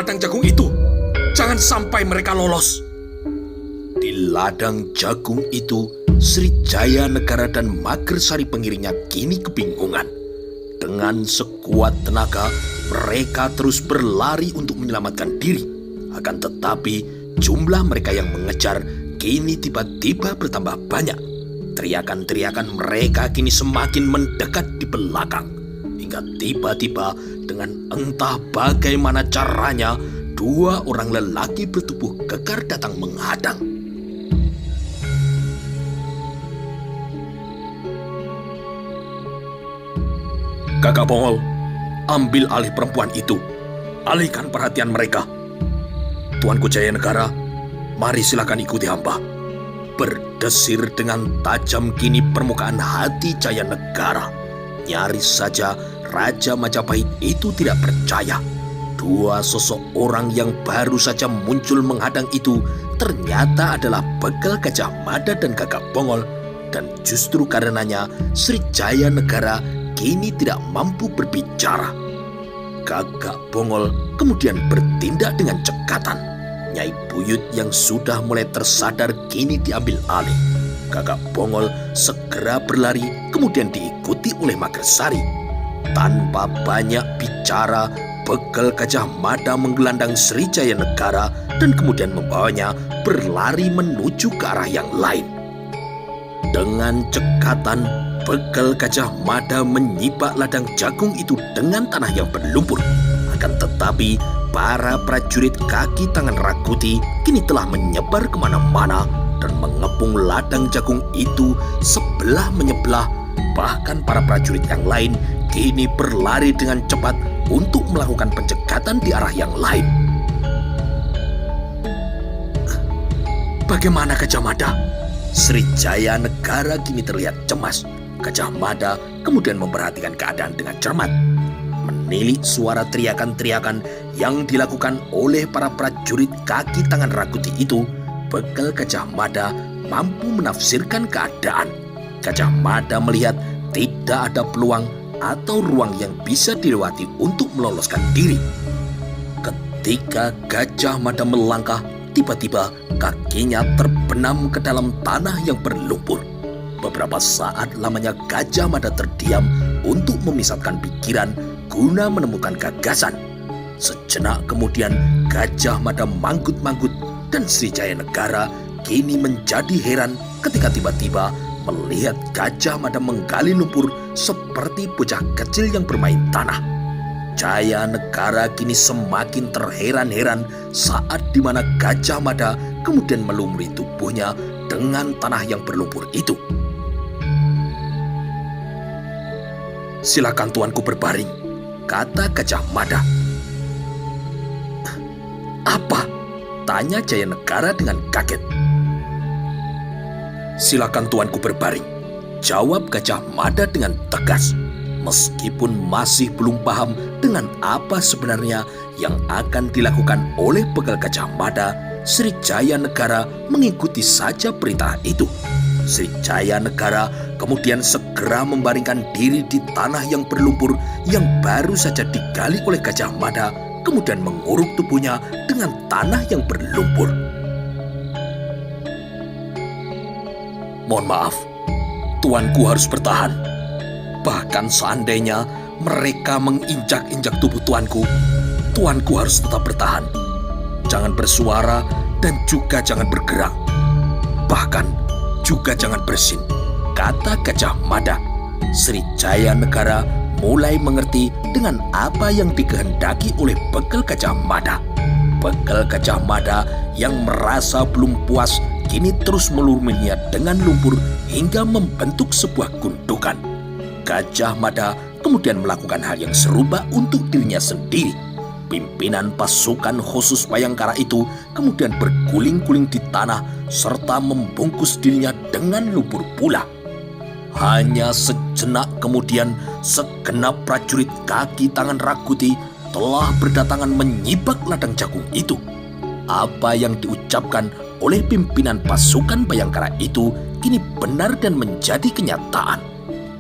ladang jagung itu. Jangan sampai mereka lolos. Di ladang jagung itu, Sri Jaya Negara dan Magersari pengiringnya kini kebingungan. Dengan sekuat tenaga, mereka terus berlari untuk menyelamatkan diri. Akan tetapi, jumlah mereka yang mengejar kini tiba-tiba bertambah banyak. Teriakan-teriakan mereka kini semakin mendekat di belakang. Hingga tiba-tiba dengan entah bagaimana caranya, dua orang lelaki bertubuh kekar datang menghadang. Kakak Bongol, ambil alih perempuan itu. Alihkan perhatian mereka. Tuanku Jaya Negara, mari silakan ikuti hamba. Berdesir dengan tajam kini permukaan hati Jaya Negara. Nyaris saja Raja Majapahit itu tidak percaya. Dua sosok orang yang baru saja muncul menghadang itu ternyata adalah begal Gajah Mada dan Gagak Bongol. Dan justru karenanya Sri Jaya Negara kini tidak mampu berbicara. Gagak Bongol kemudian bertindak dengan cekatan. Nyai Buyut yang sudah mulai tersadar kini diambil alih. Gagak Bongol segera berlari kemudian diikuti oleh Magersari. Tanpa banyak bicara, begal Gajah Mada menggelandang Sri Jaya Negara dan kemudian membawanya berlari menuju ke arah yang lain. Dengan cekatan, begal Gajah Mada menyibak ladang jagung itu dengan tanah yang berlumpur. Akan tetapi, para prajurit kaki tangan Rakuti kini telah menyebar kemana-mana dan mengepung ladang jagung itu sebelah menyebelah. Bahkan para prajurit yang lain kini berlari dengan cepat untuk melakukan pencekatan di arah yang lain. Bagaimana Gajah Mada? Sri Jaya Negara kini terlihat cemas. Gajah Mada kemudian memperhatikan keadaan dengan cermat. Menilik suara teriakan-teriakan yang dilakukan oleh para prajurit kaki tangan Rakuti itu, begal Gajah Mada mampu menafsirkan keadaan. Gajah Mada melihat tidak ada peluang atau ruang yang bisa dilewati untuk meloloskan diri. Ketika Gajah Mada melangkah, tiba-tiba kakinya terbenam ke dalam tanah yang berlumpur. Beberapa saat lamanya Gajah Mada terdiam untuk memisahkan pikiran guna menemukan gagasan. Sejenak kemudian Gajah Mada manggut-manggut dan Sri Jaya Negara kini menjadi heran ketika tiba-tiba melihat Gajah Mada menggali lumpur seperti bocah kecil yang bermain tanah. Jaya Negara kini semakin terheran-heran saat dimana Gajah Mada kemudian melumuri tubuhnya dengan tanah yang berlumpur itu. Silakan tuanku berbaring, kata Gajah Mada. Apa? Tanya Jaya Negara dengan kaget. Silakan tuanku berbaring, jawab Gajah Mada dengan tegas. Meskipun masih belum paham dengan apa sebenarnya yang akan dilakukan oleh begal Gajah Mada, Sri Jaya Negara mengikuti saja perintah itu. Sri Jaya Negara kemudian segera membaringkan diri di tanah yang berlumpur yang baru saja digali oleh Gajah Mada, kemudian menguruk tubuhnya dengan tanah yang berlumpur. Mohon maaf, tuanku harus bertahan. Bahkan seandainya mereka menginjak-injak tubuh tuanku harus tetap bertahan. Jangan bersuara dan juga jangan bergerak. Bahkan juga jangan bersin, kata Gajah Mada. Sri Jaya Negara mulai mengerti dengan apa yang dikehendaki oleh begal Gajah Mada. Begal Gajah Mada yang merasa belum puas kini terus meluruminya dengan lumpur hingga membentuk sebuah gundukan. Gajah Mada kemudian melakukan hal yang serupa untuk dirinya sendiri. Pimpinan pasukan khusus Bayangkara itu kemudian berguling-guling di tanah serta membungkus dirinya dengan lumpur pula. Hanya sejenak kemudian segenap prajurit kaki tangan Rakuti telah berdatangan menyibak ladang jagung itu. Apa yang diucapkan oleh pimpinan pasukan Bayangkara itu kini benar dan menjadi kenyataan.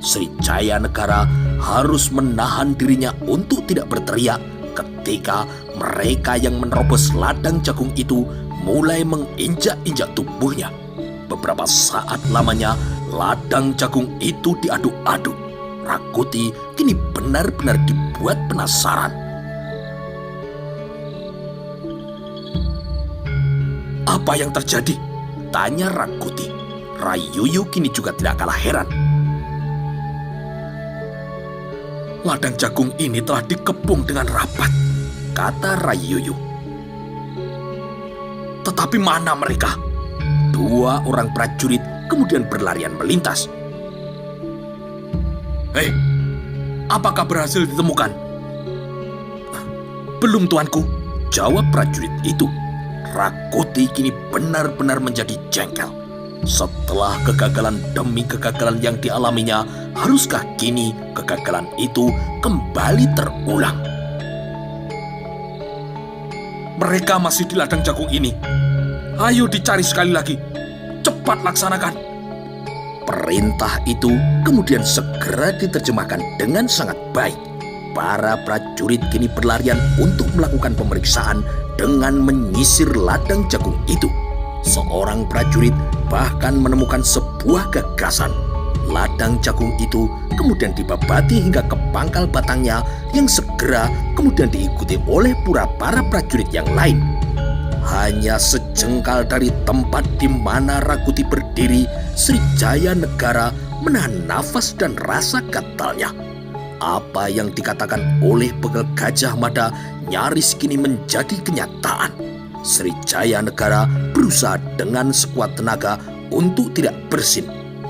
Sri Jaya Negara harus menahan dirinya untuk tidak berteriak ketika mereka yang menerobos ladang jagung itu mulai menginjak-injak tubuhnya. Beberapa saat lamanya, ladang jagung itu diaduk-aduk. Rakuti kini benar-benar dibuat penasaran. "Apa yang terjadi?" tanya Rakuti. Rayuyu kini juga tidak kalah heran. "Ladang jagung ini telah dikepung dengan rapat," kata Rayuyu. "Tetapi mana mereka?" Dua orang prajurit kemudian berlarian melintas. "Hei, apakah berhasil ditemukan?" "Belum, tuanku," jawab prajurit itu. Rakuti kini benar-benar menjadi jengkel. Setelah kegagalan demi kegagalan yang dialaminya, haruskah kini kegagalan itu kembali terulang? "Mereka masih di ladang jagung ini. Ayo dicari sekali lagi. Cepat laksanakan." Perintah itu kemudian segera diterjemahkan dengan sangat baik. Para prajurit kini berlarian untuk melakukan pemeriksaan dengan menyisir ladang jagung itu. Seorang prajurit bahkan menemukan sebuah gagasan. Ladang jagung itu kemudian dibabati hingga ke pangkal batangnya yang segera kemudian diikuti oleh para prajurit yang lain. Hanya sejengkal dari tempat di mana Rakuti berdiri, Srijaya Negara menahan nafas dan rasa gatalnya. Apa yang dikatakan oleh Begal Gajah Mada nyaris kini menjadi kenyataan. Srijaya Negara berusaha dengan sekuat tenaga untuk tidak bersin.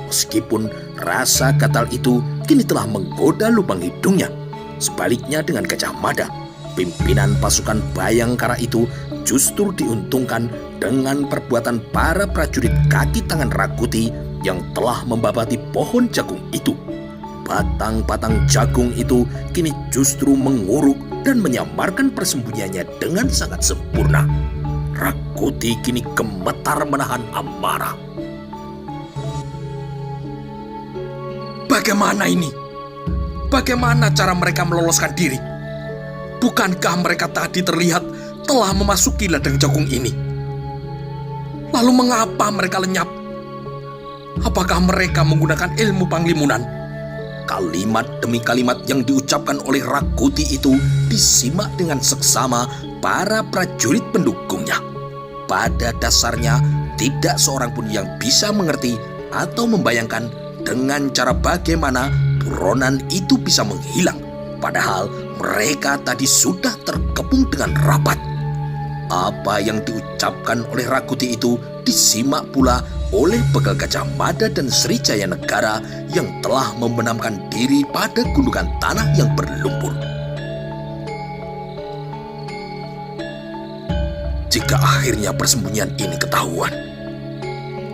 Meskipun rasa gatal itu kini telah menggoda lubang hidungnya. Sebaliknya dengan Gajah Mada, pimpinan pasukan Bayangkara itu justru diuntungkan dengan perbuatan para prajurit kaki tangan Rakuti yang telah membabati pohon jagung itu. Batang-batang jagung itu kini justru menguruk dan menyamarkan persembunyiannya dengan sangat sempurna. Rakuti kini gemetar menahan amarah. "Bagaimana ini? Bagaimana cara mereka meloloskan diri? Bukankah mereka tadi terlihat telah memasuki ladang jagung ini? Lalu mengapa mereka lenyap? Apakah mereka menggunakan ilmu panglimunan?" Kalimat demi kalimat yang diucapkan oleh Rakuti itu disimak dengan seksama para prajurit pendukungnya. Pada dasarnya, tidak seorang pun yang bisa mengerti atau membayangkan dengan cara bagaimana buronan itu bisa menghilang. Padahal mereka tadi sudah terkepung dengan rapat. Apa yang diucapkan oleh Rakuti itu disimak pula oleh Begal Gajah Mada dan Srijaya Negara yang telah membenamkan diri pada gundukan tanah yang berlumpur. Jika akhirnya persembunyian ini ketahuan,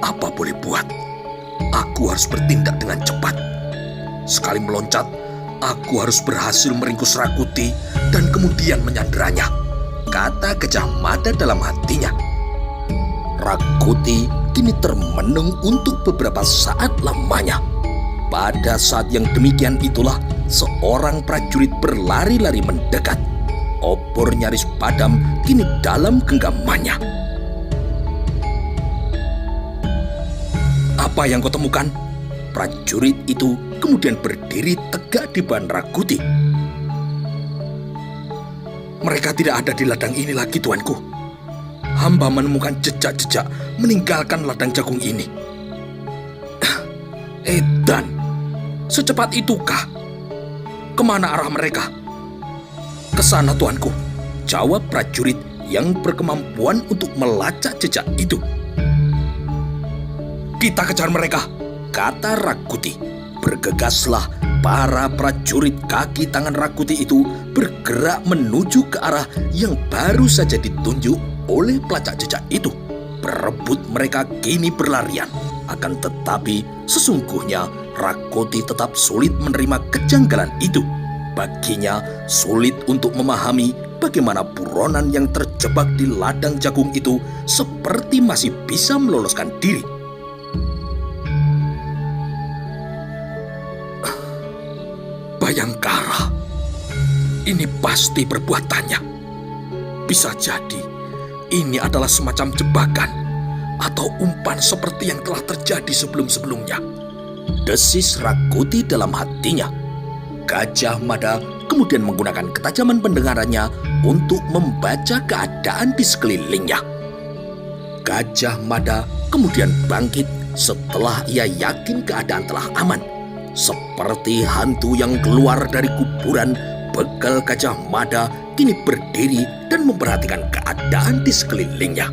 apa boleh buat? Aku harus bertindak dengan cepat. Sekali meloncat, aku harus berhasil meringkus Rakuti dan kemudian menyanderanya, kata Gajah Mada dalam hatinya. Rakuti kini termenung untuk beberapa saat lamanya. Pada saat yang demikian itulah seorang prajurit berlari-lari mendekat. Obor nyaris padam kini dalam genggamannya. "Apa yang kau temukan?" Prajurit itu kemudian berdiri tegak di depan Rakuti. "Mereka tidak ada di ladang ini lagi, tuanku. Hamba menemukan jejak-jejak meninggalkan ladang jagung ini." "Edan, secepat itukah? Kemana arah mereka?" "Ke sana, tuanku," jawab prajurit yang berkemampuan untuk melacak jejak itu. "Kita kejar mereka," kata Rakuti. Bergegaslah para prajurit kaki tangan Rakuti itu bergerak menuju ke arah yang baru saja ditunjuk oleh pelacak jejak itu. Berebut mereka kini berlarian. Akan tetapi sesungguhnya Rakuti tetap sulit menerima kejanggalan itu. Baginya sulit untuk memahami bagaimana buronan yang terjebak di ladang jagung itu seperti masih bisa meloloskan diri. Bayangkara, ini pasti perbuatannya. Bisa jadi ini adalah semacam jebakan atau umpan seperti yang telah terjadi sebelum-sebelumnya, desis Rakuti dalam hatinya. Gajah Mada kemudian menggunakan ketajaman pendengarannya untuk membaca keadaan di sekelilingnya. Gajah Mada kemudian bangkit setelah ia yakin keadaan telah aman. Seperti hantu yang keluar dari kuburan, begal Gajah Mada kini berdiri dan memperhatikan keadaan di sekelilingnya.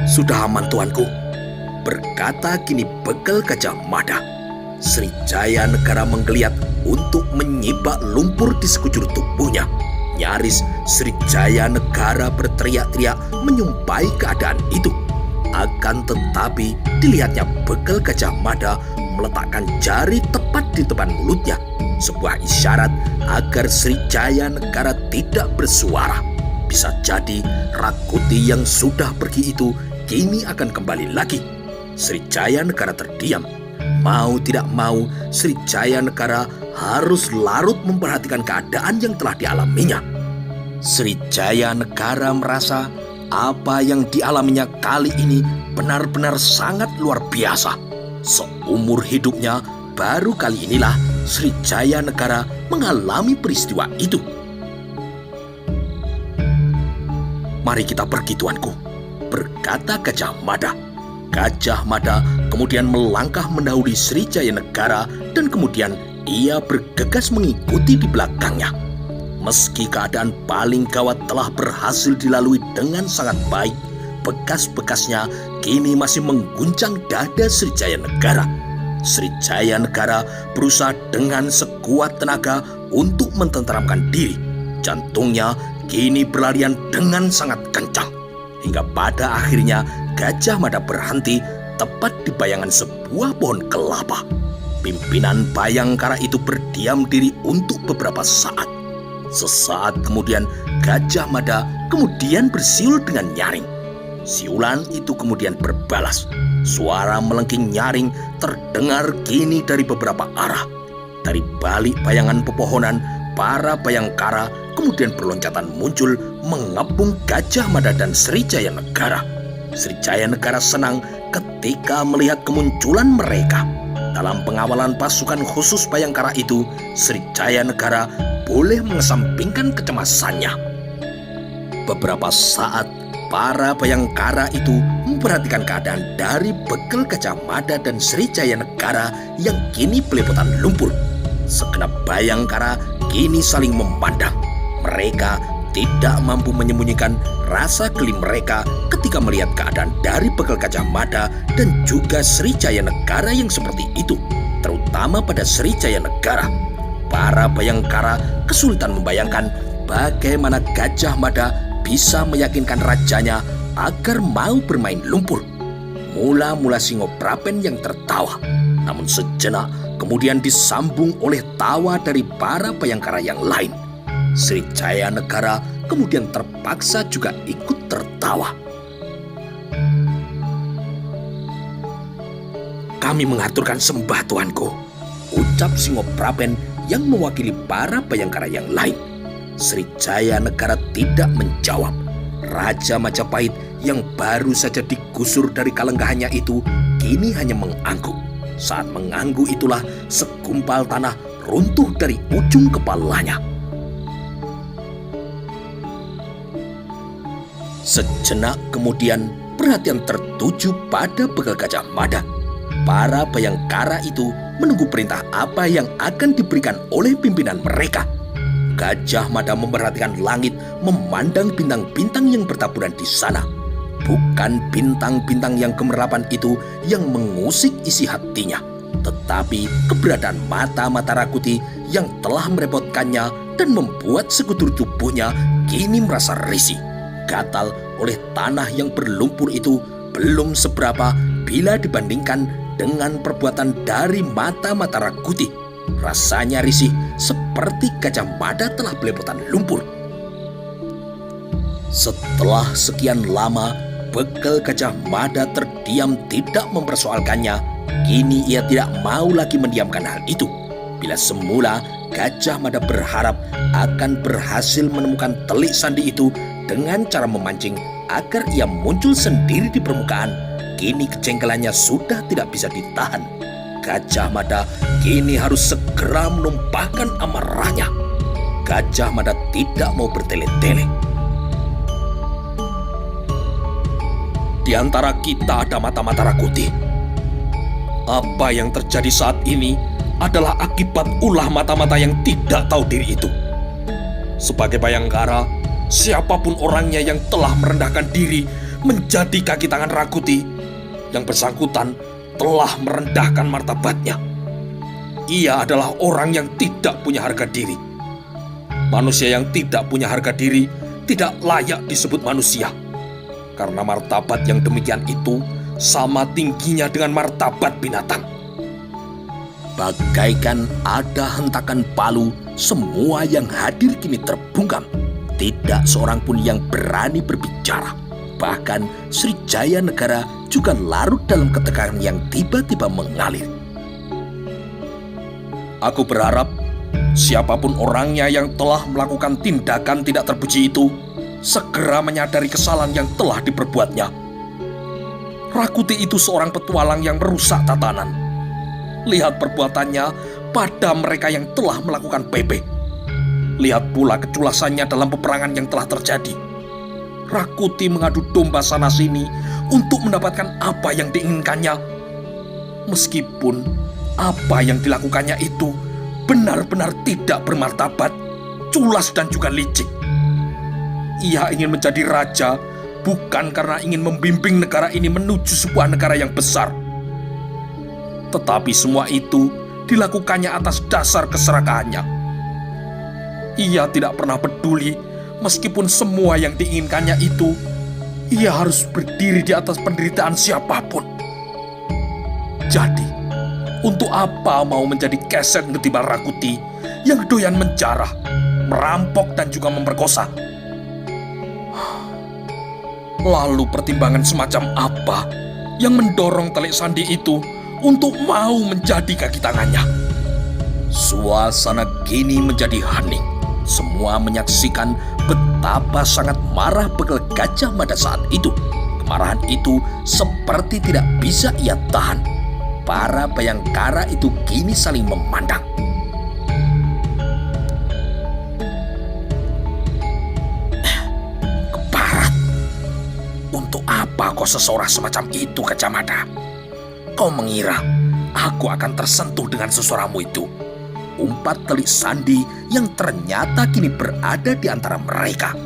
"Sudah aman, tuanku," berkata kini begal Gajah Mada. Srijaya Negara menggeliat untuk menyibak lumpur di sekujur tubuhnya. Nyaris Srijaya Negara berteriak-teriak menyumpai keadaan itu. Akan tetapi dilihatnya begal Gajah Mada meletakkan jari tepat di depan mulutnya, sebuah isyarat agar Srijaya Negara tidak bersuara. Bisa jadi Rakuti yang sudah pergi itu kini akan kembali lagi. Srijaya Negara terdiam. Mau tidak mau, Srijaya Negara harus larut memperhatikan keadaan yang telah dialaminya. Srijaya Negara merasa apa yang dialaminya kali ini benar-benar sangat luar biasa. Seumur hidupnya, baru kali inilah Srijaya Negara mengalami peristiwa itu. "Mari kita pergi, tuanku," berkata Gajah Mada. Gajah Mada kemudian melangkah mendahului Srijaya Negara dan kemudian ia bergegas mengikuti di belakangnya. Meski keadaan paling gawat telah berhasil dilalui dengan sangat baik, bekas-bekasnya kini masih mengguncang dada Srijaya Negara. Srijaya Negara berusaha dengan sekuat tenaga untuk mententeramkan diri. Jantungnya kini berlarian dengan sangat kencang. Hingga pada akhirnya Gajah Mada berhenti tepat di bayangan sebuah pohon kelapa. Pimpinan Bayangkara itu berdiam diri untuk beberapa saat. Sesaat kemudian Gajah Mada kemudian bersiul dengan nyaring. Siulan itu kemudian berbalas. Suara melengking nyaring terdengar kini dari beberapa arah. Dari balik bayangan pepohonan, para Bayangkara kemudian berloncatan muncul mengepung Gajah Mada dan Srijaya Negara. Srijaya Negara senang ketika melihat kemunculan mereka. Dalam pengawalan pasukan khusus Bayangkara itu, Srijaya Negara boleh mengesampingkan kecemasannya. Beberapa saat, para Bayangkara itu memperhatikan keadaan dari begal Gajah Mada dan Srijaya Negara yang kini belepotan lumpur. Segenap Bayangkara kini saling memandang. Mereka tidak mampu menyembunyikan rasa geli mereka ketika melihat keadaan dari begal Gajah Mada dan juga Srijaya Negara yang seperti itu, terutama pada Srijaya Negara. Para Bayangkara kesulitan membayangkan bagaimana Gajah Mada bisa meyakinkan rajanya agar mau bermain lumpur. Mula-mula Singoprapen yang tertawa, namun sejenak kemudian disambung oleh tawa dari para Bayangkara yang lain. Srijaya Negara kemudian terpaksa juga ikut tertawa. "Kami mengaturkan sembah, tuanku," ucap Singoprapen yang mewakili para Bayangkara yang lain. Srijaya Negara tidak menjawab. Raja Majapahit yang baru saja digusur dari kalenggahannya itu kini hanya mengangguk. Saat mengangguk itulah segumpal tanah runtuh dari ujung kepalanya. Sejenak kemudian perhatian tertuju pada begal Gajah Mada. Para Bayangkara itu menunggu perintah apa yang akan diberikan oleh pimpinan mereka. Gajah Mada memperhatikan langit, memandang bintang-bintang yang bertaburan di sana. Bukan bintang-bintang yang gemerlapan itu yang mengusik isi hatinya, tetapi keberadaan mata-mata Rakuti yang telah merepotkannya dan membuat sekutur tubuhnya kini merasa risih. Gatal oleh tanah yang berlumpur itu belum seberapa bila dibandingkan dengan perbuatan dari mata-mata Rakuti. Rasanya risih seperti Gajah Mada telah belepotan lumpur. Setelah sekian lama, begal Gajah Mada terdiam tidak mempersoalkannya. Kini ia tidak mau lagi mendiamkan hal itu. Bila semula Gajah Mada berharap akan berhasil menemukan telik sandi itu dengan cara memancing agar ia muncul sendiri di permukaan. Kini kejengkelannya sudah tidak bisa ditahan. Gajah Mada kini harus segera menumpahkan amarahnya. Gajah Mada tidak mau bertele-tele. Di antara kita ada mata-mata Rakuti. Apa yang terjadi saat ini adalah akibat ulah mata-mata yang tidak tahu diri itu. Sebagai Bayangkara, siapapun orangnya yang telah merendahkan diri menjadi kaki tangan Rakuti, yang bersangkutan telah merendahkan martabatnya. Ia adalah orang yang tidak punya harga diri. Manusia yang tidak punya harga diri tidak layak disebut manusia. Karena martabat yang demikian itu sama tingginya dengan martabat binatang. Bagaikan ada hentakan palu, semua yang hadir kini terbungkam. Tidak seorang pun yang berani berbicara. Bahkan Srijaya Negara juga larut dalam ketegangan yang tiba-tiba mengalir. Aku berharap siapapun orangnya yang telah melakukan tindakan tidak terpuji itu segera menyadari kesalahan yang telah diperbuatnya. Rakuti itu seorang petualang yang merusak tatanan. Lihat perbuatannya pada mereka yang telah melakukan PP. Lihat pula keculasannya dalam peperangan yang telah terjadi. Rakuti mengadu domba sana-sini untuk mendapatkan apa yang diinginkannya. Meskipun apa yang dilakukannya itu benar-benar tidak bermartabat, culas dan juga licik. Ia ingin menjadi raja bukan karena ingin membimbing negara ini menuju sebuah negara yang besar. Tetapi semua itu dilakukannya atas dasar keserakahannya. Ia tidak pernah peduli meskipun semua yang diinginkannya itu, ia harus berdiri di atas penderitaan siapapun. Jadi, untuk apa mau menjadi keset ngetimbal Rakuti yang doyan menjarah, merampok dan juga memperkosa? Lalu pertimbangan semacam apa yang mendorong telik sandi itu untuk mau menjadi kaki tangannya? Suasana kini menjadi hening. Semua menyaksikan betapa sangat marah bekal Gajah Mada saat itu. Kemarahan itu seperti tidak bisa ia tahan. Para Bayangkara itu kini saling memandang. Apa kau seseorang semacam itu, Gajah Mada? Kau mengira aku akan tersentuh dengan sesuaramu itu? Umpat telik sandi yang ternyata kini berada di antara mereka.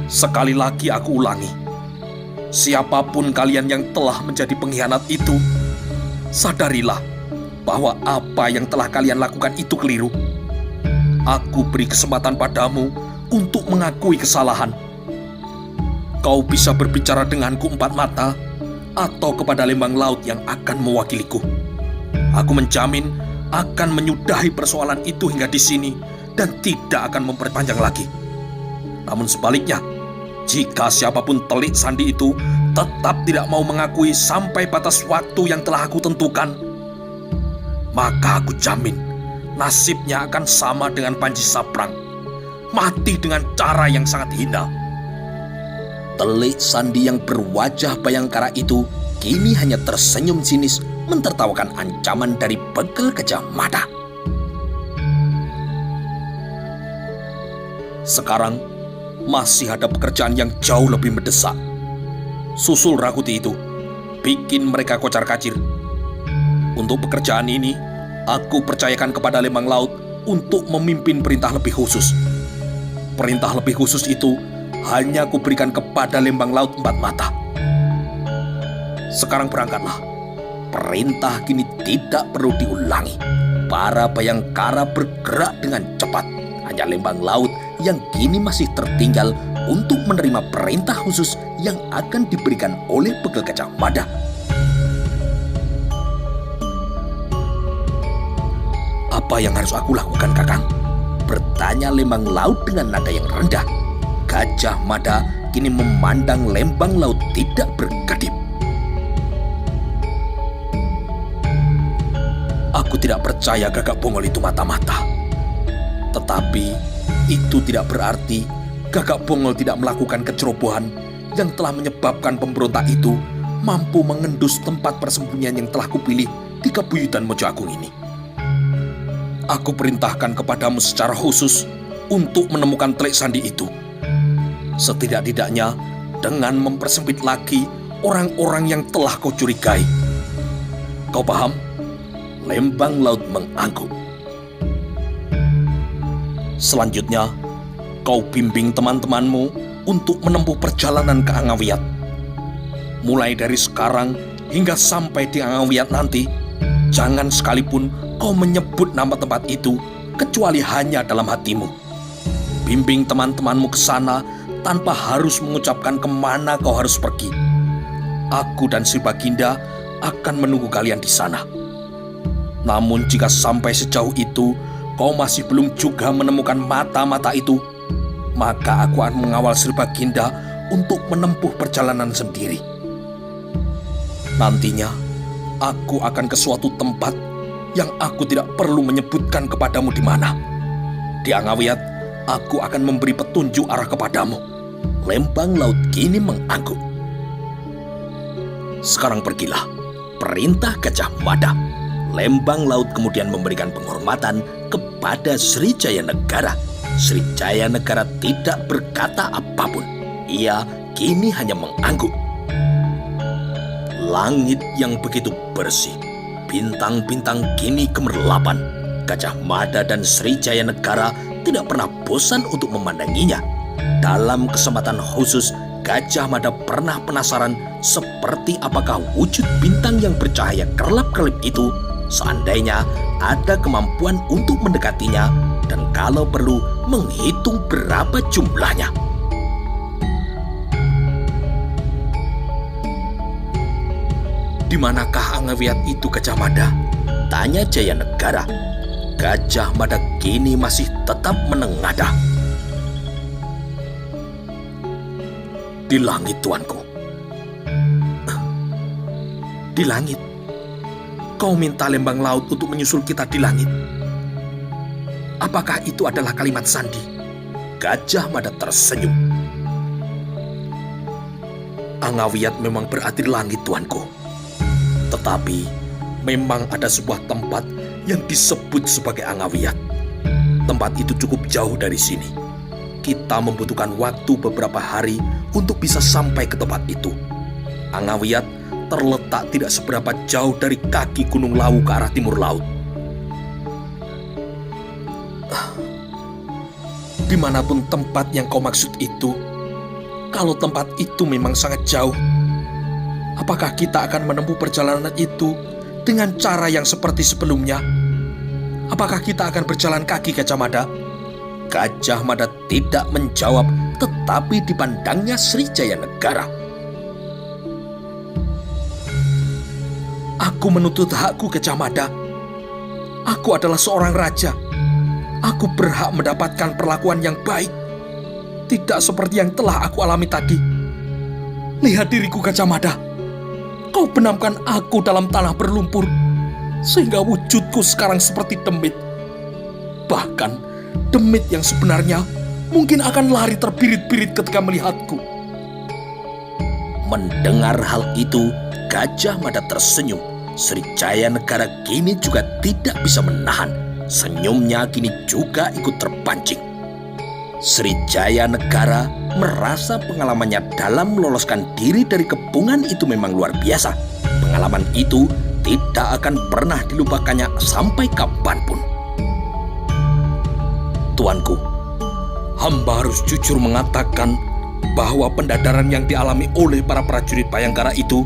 Sekali lagi aku ulangi, siapapun kalian yang telah menjadi pengkhianat itu, sadarilah bahwa apa yang telah kalian lakukan itu keliru. Aku beri kesempatan padamu untuk mengakui kesalahan. Kau bisa berbicara denganku empat mata atau kepada lembang laut yang akan mewakiliku. Aku menjamin akan menyudahi persoalan itu hingga di sini dan tidak akan memperpanjang lagi. Namun sebaliknya, jika siapapun telik sandi itu tetap tidak mau mengakui sampai batas waktu yang telah aku tentukan, maka aku jamin nasibnya akan sama dengan Panji Saprang, mati dengan cara yang sangat hina. Telik sandi yang berwajah Bayangkara itu kini hanya tersenyum sinis mentertawakan ancaman dari bekal Gajah Mada. Sekarang masih ada pekerjaan yang jauh lebih mendesak. Susul Rakuti itu, bikin mereka kocar-kacir. Untuk pekerjaan ini, aku percayakan kepada lembang laut untuk memimpin perintah lebih khusus. Perintah lebih khusus itu hanya kuberikan kepada lembang laut empat mata. Sekarang berangkatlah. Perintah kini tidak perlu diulangi. Para Bayangkara bergerak dengan cepat. Hanya lembang laut yang kini masih tertinggal untuk menerima perintah khusus yang akan diberikan oleh bekal Gajah Mada. Apa yang harus aku lakukan, Kakang? Bertanya lembang laut dengan nada yang rendah. Gajah Mada kini memandang lembang laut tidak berkedip. Aku tidak percaya Gagak Bongol itu mata-mata. Tetapi itu tidak berarti Gagak Bongol tidak melakukan kecerobohan yang telah menyebabkan pemberontak itu mampu mengendus tempat persembunyian yang telah kupilih di Kebuyutan Mojo Agung ini. Aku perintahkan kepadamu secara khusus untuk menemukan telik sandi itu. Setidak-tidaknya dengan mempersempit lagi orang-orang yang telah kau curigai. Kau paham? Lembang Laut mengangguk. Selanjutnya, kau bimbing teman-temanmu untuk menempuh perjalanan ke Angawiyat. Mulai dari sekarang hingga sampai di Angawiyat nanti, jangan sekalipun kau menyebut nama tempat itu kecuali hanya dalam hatimu. Bimbing teman-temanmu ke sana tanpa harus mengucapkan kemana kau harus pergi. Aku dan Sri Baginda akan menunggu kalian di sana. Namun jika sampai sejauh itu kau masih belum juga menemukan mata-mata itu, maka aku akan mengawal Sri Baginda untuk menempuh perjalanan sendiri. Nantinya aku akan ke suatu tempat yang aku tidak perlu menyebutkan kepadamu di mana. Di Angawiyat aku akan memberi petunjuk arah kepadamu. Lembang Laut kini mengangguk. Sekarang pergilah, perintah Gajah Mada. Lembang Laut kemudian memberikan penghormatan kepada Sri Jayanegara. Sri Jayanegara tidak berkata apapun. Ia kini hanya mengangguk. Langit yang begitu bersih, bintang-bintang kini gemerlapan. Gajah Mada dan Sri Jayanegara tidak pernah bosan untuk memandanginya. Dalam kesempatan khusus, Gajah Mada pernah penasaran seperti apakah wujud bintang yang bercahaya kerlap-kerlip itu seandainya ada kemampuan untuk mendekatinya dan kalau perlu menghitung berapa jumlahnya. Di manakah Angawiyat itu, Gajah Mada? Tanya Jayanegara. Gajah Mada kini masih tetap menengadah. Di langit, tuanku. Di langit? Kau minta Lembang Laut untuk menyusul kita di langit? Apakah itu adalah kalimat sandi? Gajah Mada tersenyum. Angawiyat memang berarti langit, tuanku. Tetapi memang ada sebuah tempat yang disebut sebagai Angawiyat. Tempat itu cukup jauh dari sini. Kita membutuhkan waktu beberapa hari untuk bisa sampai ke tempat itu. Angawiyat terletak tidak seberapa jauh dari kaki Gunung Lawu ke arah timur laut. Dimanapun tempat yang kau maksud itu, kalau tempat itu memang sangat jauh, apakah kita akan menempuh perjalanan itu dengan cara yang seperti sebelumnya? Apakah kita akan berjalan kaki, Gajah Mada? Gajah Mada tidak menjawab, tetapi dipandangnya Sri Jayanegara. Aku menuntut hakku, Gajah Mada. Aku adalah seorang raja. Aku berhak mendapatkan perlakuan yang baik. Tidak seperti yang telah aku alami tadi. Lihat diriku, Gajah Mada. Kau benamkan aku dalam tanah berlumpur, sehingga wujudku sekarang seperti demit. Bahkan, demit yang sebenarnya mungkin akan lari terbirit-birit ketika melihatku. Mendengar hal itu, Gajah Mada tersenyum. Sri Jayanegara kini juga tidak bisa menahan. Senyumnya kini juga ikut terpancing. Sri Jayanegara merasa pengalamannya dalam meloloskan diri dari kepungan itu memang luar biasa. Pengalaman itu tidak akan pernah dilupakannya sampai kapanpun. Tuanku, hamba harus jujur mengatakan bahwa pendadaran yang dialami oleh para prajurit Bayangkara itu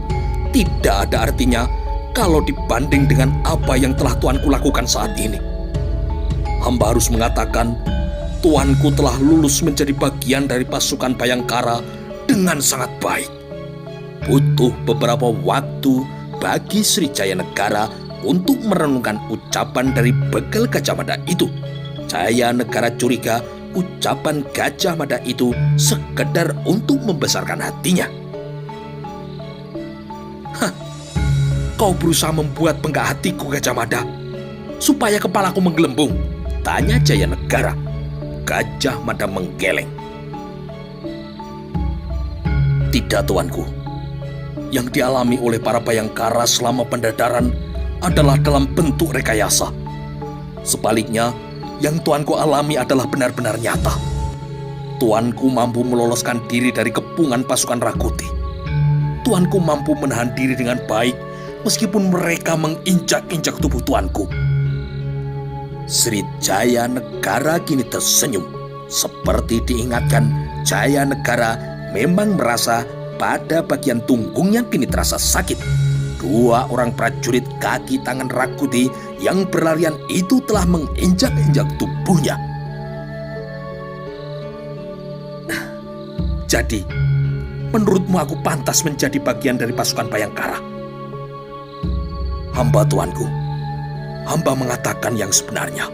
tidak ada artinya kalau dibanding dengan apa yang telah tuanku lakukan saat ini. Hamba harus mengatakan, tuanku telah lulus menjadi bagian dari pasukan Bayangkara dengan sangat baik. Butuh beberapa waktu bagi Sri Jayanegara untuk merenungkan ucapan dari begal Gajah Mada itu. Jayanegara curiga ucapan Gajah Mada itu sekedar untuk membesarkan hatinya. Kau berusaha membuat bengkak hatiku, Gajah Mada. supaya kepalaku menggelembung? Tanya Jayanegara. Gajah Mada menggeleng. Tidak, tuanku. Yang dialami oleh para Bayangkara selama pendadaran adalah dalam bentuk rekayasa. Sebaliknya, yang tuanku alami adalah benar-benar nyata. Tuanku mampu meloloskan diri dari kepungan pasukan Rakuti. Tuanku mampu menahan diri dengan baik meskipun mereka menginjak-injak tubuh tuanku. Sri Jayanegara kini tersenyum. Seperti diingatkan, Jayanegara memang merasa pada bagian tunggungnya kini terasa sakit. Dua orang prajurit kaki tangan Rakuti yang berlarian itu telah menginjak-injak tubuhnya. Jadi, menurutmu aku pantas menjadi bagian dari pasukan Bayangkara? Hamba, tuanku. Hamba mengatakan yang sebenarnya.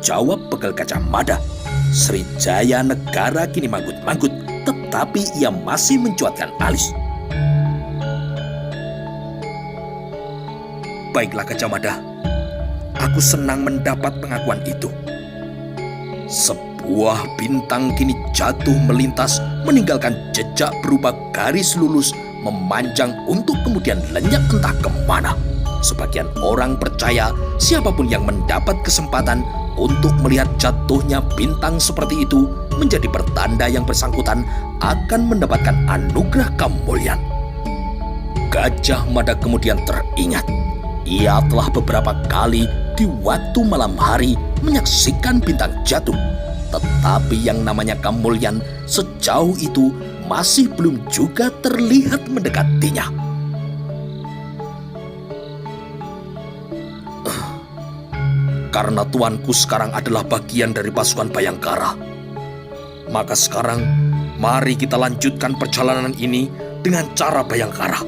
Jawab Begal Gajah Mada. Sri Jayanegara kini manggut-manggut, tetapi ia masih mencuatkan alis. Baiklah Gajah Mada, aku senang mendapat pengakuan itu. Sebuah bintang kini jatuh melintas, meninggalkan jejak berupa garis lurus memanjang untuk kemudian lenyap entah kemana. Sebagian orang percaya siapapun yang mendapat kesempatan untuk melihat jatuhnya bintang seperti itu menjadi pertanda yang bersangkutan akan mendapatkan anugerah kemuliaan. Gajah Mada kemudian teringat. Ia telah beberapa kali di waktu malam hari menyaksikan bintang jatuh. Tetapi yang namanya kemuliaan sejauh itu masih belum juga terlihat mendekatinya. Karena tuanku sekarang adalah bagian dari pasukan Bayangkara, maka sekarang mari kita lanjutkan perjalanan ini dengan cara Bayangkara.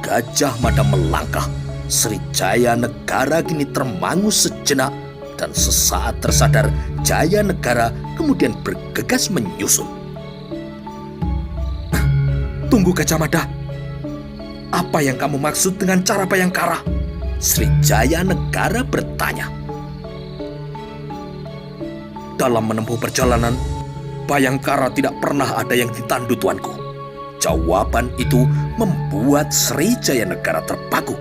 Gajah Mada melangkah. Sri Jayanegara kini termangu sejenak dan sesaat tersadar Jayanegara kemudian bergegas menyusul. Tunggu Gajah Mada. Apa yang kamu maksud dengan cara Bayangkara? Sri Jayanegara bertanya. Dalam menempuh perjalanan, Bayangkara tidak pernah ada yang ditandu tuanku. Jawaban itu membuat Sri Jayanegara terpaku.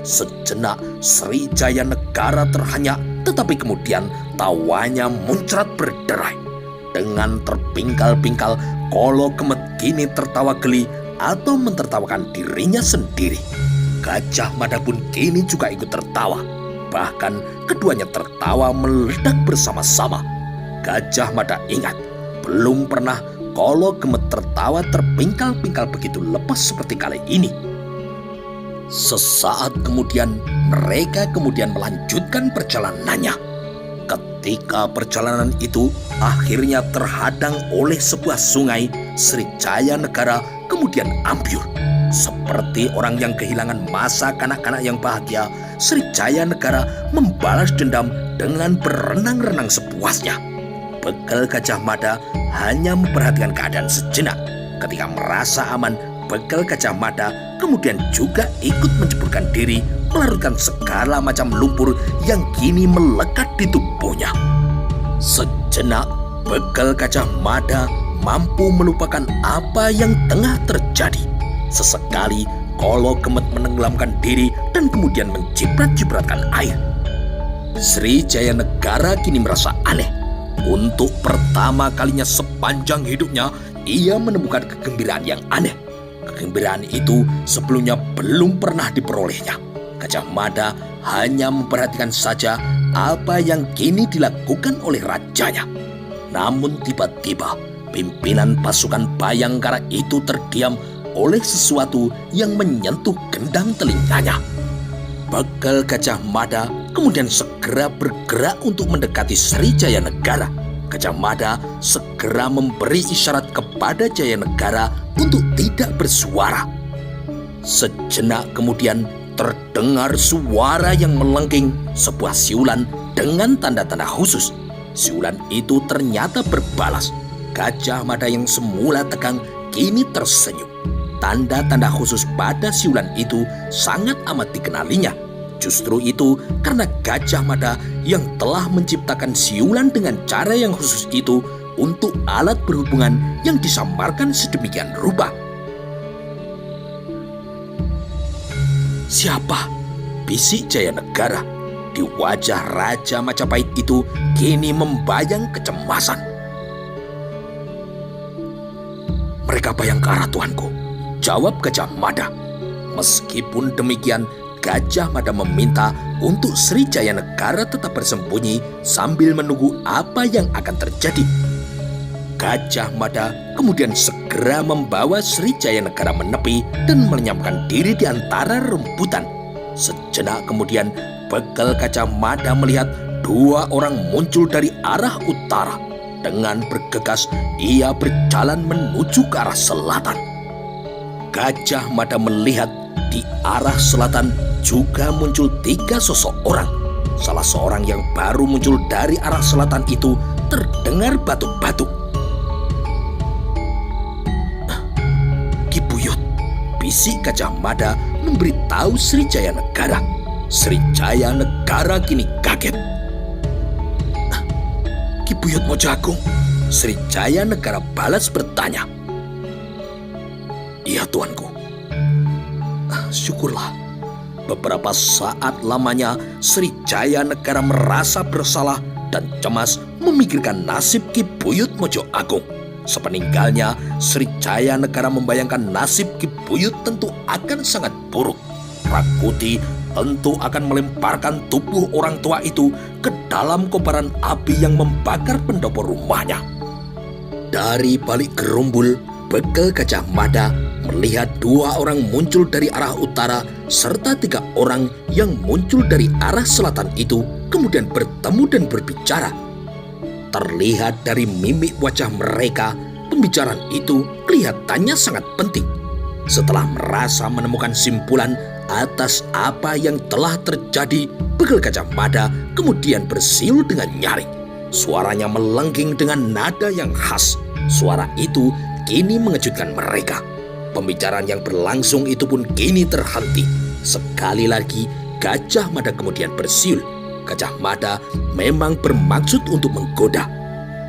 Sejenak Sri Jayanegara terhanyak, tetapi kemudian tawanya muncrat berderai. Dengan terpingkal-pingkal, Kolo Kemet kini tertawa geli atau mentertawakan dirinya sendiri. Gajah Mada pun kini juga ikut tertawa. Bahkan keduanya tertawa meledak bersama-sama. Gajah Mada ingat, belum pernah Kolo Kemet tertawa terpingkal-pingkal begitu lepas seperti kali ini. Sesaat kemudian mereka kemudian melanjutkan perjalanannya. Ketika perjalanan itu akhirnya terhadang oleh sebuah sungai, Sri Jayanegara kemudian ambyur. Seperti orang yang kehilangan masa kanak-kanak yang bahagia, Sri Jayanegara membalas dendam dengan berenang-renang sepuasnya. Begal Gajah Mada hanya memperhatikan keadaan sejenak. Ketika merasa aman, Begal Gajah Mada kemudian juga ikut menceburkan diri, melarutkan segala macam lumpur yang kini melekat di tubuhnya. Sejenak, Begal Gajah Mada mampu melupakan apa yang tengah terjadi. Sesekali, Kolo Kemet menenggelamkan diri dan kemudian menciprat-cipratkan air. Sri Jayanegara kini merasa aneh. Untuk pertama kalinya sepanjang hidupnya, ia menemukan kegembiraan yang aneh. Kegembiraan itu sebelumnya belum pernah diperolehnya. Gajah Mada hanya memperhatikan saja apa yang kini dilakukan oleh rajanya. Namun tiba-tiba pimpinan pasukan Bayangkara itu terdiam oleh sesuatu yang menyentuh gendang telinganya. Begal Gajah Mada kemudian segera bergerak untuk mendekati Sri Jayanegara. Gajah Mada segera memberi isyarat kepada Jayanegara untuk tidak bersuara. Sejenak kemudian terdengar suara yang melengking, sebuah siulan dengan tanda-tanda khusus. Siulan itu ternyata berbalas. Gajah Mada yang semula tegang kini tersenyum. Tanda-tanda khusus pada siulan itu sangat amat dikenalinya. Justru itu karena Gajah Mada yang telah menciptakan siulan dengan cara yang khusus itu untuk alat berhubungan yang disamarkan sedemikian rupa. "Siapa?" bisik Jayanegara. Di wajah Raja Majapahit itu kini membayang kecemasan. "Mereka bayang ke arah tuanku," jawab Gajah Mada. Meskipun demikian, Gajah Mada meminta untuk Sri Jayanegara tetap bersembunyi sambil menunggu apa yang akan terjadi. Gajah Mada kemudian segera membawa Sri Jayanegara menepi dan melenyamkan diri di antara rembutan. Sejenak kemudian, Bekel Gajah Mada melihat dua orang muncul dari arah utara. Dengan bergegas, ia berjalan menuju ke arah selatan. Gajah Mada melihat di arah selatan juga muncul 3 sosok orang. Salah seorang yang baru muncul dari arah selatan itu terdengar batuk-batuk. "Ki Buyut," bisik Gajah Mada memberitahu Sri Jayanegara. Sri Jayanegara kini kaget. "Ki Buyut Mojo Agung?" Sri Jayanegara balas bertanya. "Iya tuanku." "Syukurlah." Beberapa saat lamanya Sri Jayanegara merasa bersalah dan cemas memikirkan nasib Ki Buyut Mojo Agung. Sepeninggalnya, Sri Jayanegara membayangkan nasib Ki Buyut tentu akan sangat buruk. Rakuti tentu akan melemparkan tubuh orang tua itu ke dalam kobaran api yang membakar pendopo rumahnya. Dari balik gerumbul, Bekel Gajah Mada melihat 2 orang muncul dari arah utara serta 3 orang yang muncul dari arah selatan itu kemudian bertemu dan berbicara. Terlihat dari mimik wajah mereka, pembicaraan itu kelihatannya sangat penting. Setelah merasa menemukan simpulan atas apa yang telah terjadi, Bekel Gajah Mada kemudian bersiul dengan nyaring. Suaranya melengging dengan nada yang khas. Suara itu kini mengejutkan mereka. Pembicaraan yang berlangsung itu pun kini terhenti. Sekali lagi Gajah Mada kemudian bersiul. Gajah Mada memang bermaksud untuk menggoda.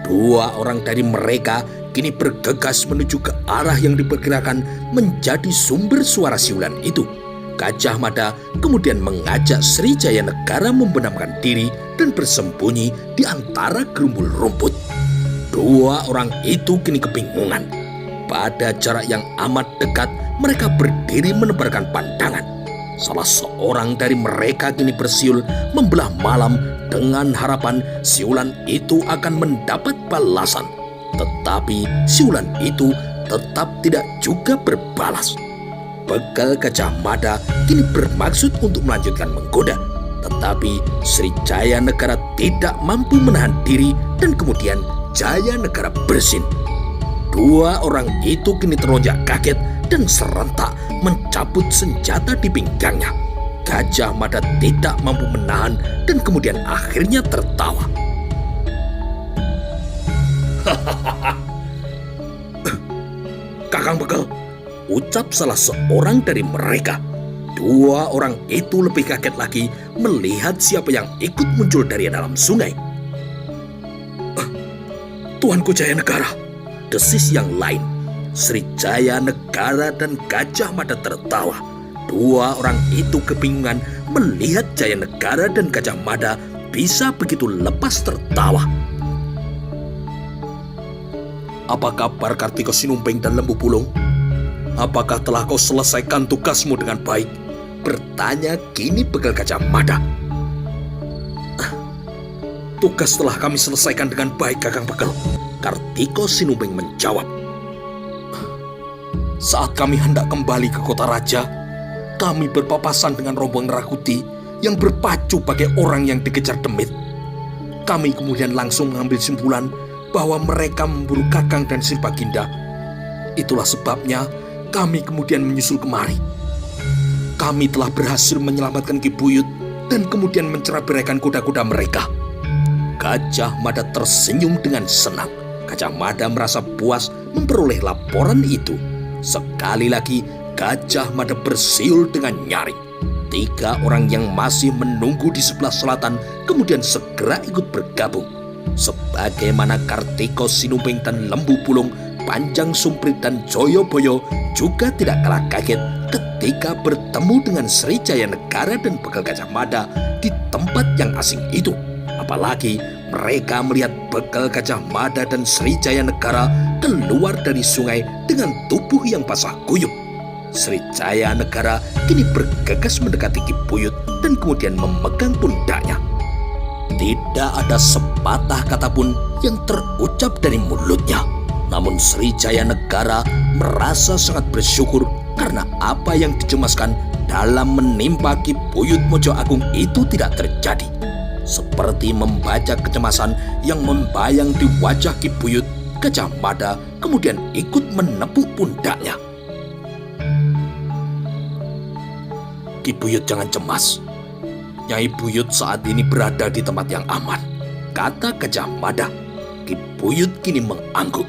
2 orang dari mereka kini bergegas menuju ke arah yang diperkirakan menjadi sumber suara siulan itu. Gajah Mada kemudian mengajak Sri Jayanegara membenamkan diri dan bersembunyi di antara gerumbul rumput. 2 orang itu kini kebingungan. Pada jarak yang amat dekat, mereka berdiri menebarkan pandangan. Salah seorang dari mereka kini bersiul membelah malam dengan harapan siulan itu akan mendapat balasan. Tetapi siulan itu tetap tidak juga berbalas. Bekel Gajah Mada kini bermaksud untuk melanjutkan menggoda. Tetapi Sri Jayanegara tidak mampu menahan diri dan kemudian Jayanegara bersin. 2 orang itu kini terlonjak kaget dan serentak mencabut senjata di pinggangnya. Gajah Mada tidak mampu menahan dan kemudian akhirnya tertawa. "Kakang Bekel," ucap salah seorang dari mereka. 2 orang itu lebih kaget lagi melihat siapa yang ikut muncul dari dalam sungai. "Tuanku Jayanegara," desis yang lain. Sri Jayanegara dan Gajah Mada tertawa. 2 orang itu kebingungan melihat Jayanegara dan Gajah Mada bisa begitu lepas tertawa. "Apa kabar Kartiko Sinumbing dan Lembu Bulung? Apakah telah kau selesaikan tugasmu dengan baik?" bertanya kini Bekel Gajah Mada. "Tugas telah kami selesaikan dengan baik, Kakang Bekel," Kartiko Sinumbing menjawab. "Saat kami hendak kembali ke kota raja, kami berpapasan dengan rombongan Rakuti yang berpacu bagai orang yang dikejar demit. Kami kemudian langsung mengambil simpulan bahwa mereka memburu Kakang dan Sri Baginda. Itulah sebabnya kami kemudian menyusul kemari. Kami telah berhasil menyelamatkan Ki Buyut dan kemudian menceraikan kuda-kuda mereka." Gajah Mada tersenyum dengan senang. Gajah Mada merasa puas memperoleh laporan itu. Sekali lagi Gajah Mada bersiul dengan nyaring. Tiga orang yang masih menunggu di sebelah selatan kemudian segera ikut bergabung. Sebagaimana Kartiko Sinumping dan Lembu Pulung, Panjang Sumprit dan Joyoboyo juga tidak kalah kaget ketika bertemu dengan Srijaya Negara dan Begal Gajah Mada di tempat yang asing itu. Apalagi mereka melihat Begal Gajah Mada dan Srijaya Negara keluar dari sungai dengan tubuh yang basah kuyup. Srijaya Negara kini bergegas mendekati Ki Buyut dan kemudian memegang pundaknya. Tidak ada sepatah kata pun yang terucap dari mulutnya. Namun Srijaya Negara merasa sangat bersyukur karena apa yang dicemaskan dalam menimpa Ki Buyut Mojo Agung itu tidak terjadi. Seperti membaca kecemasan yang membayang di wajah Ki Buyut, Gajah Mada kemudian ikut menepuk pundaknya. Ki Buyut jangan cemas. Nyai Buyut saat ini berada di tempat yang aman, kata Gajah Mada. Ki Buyut kini mengangguk.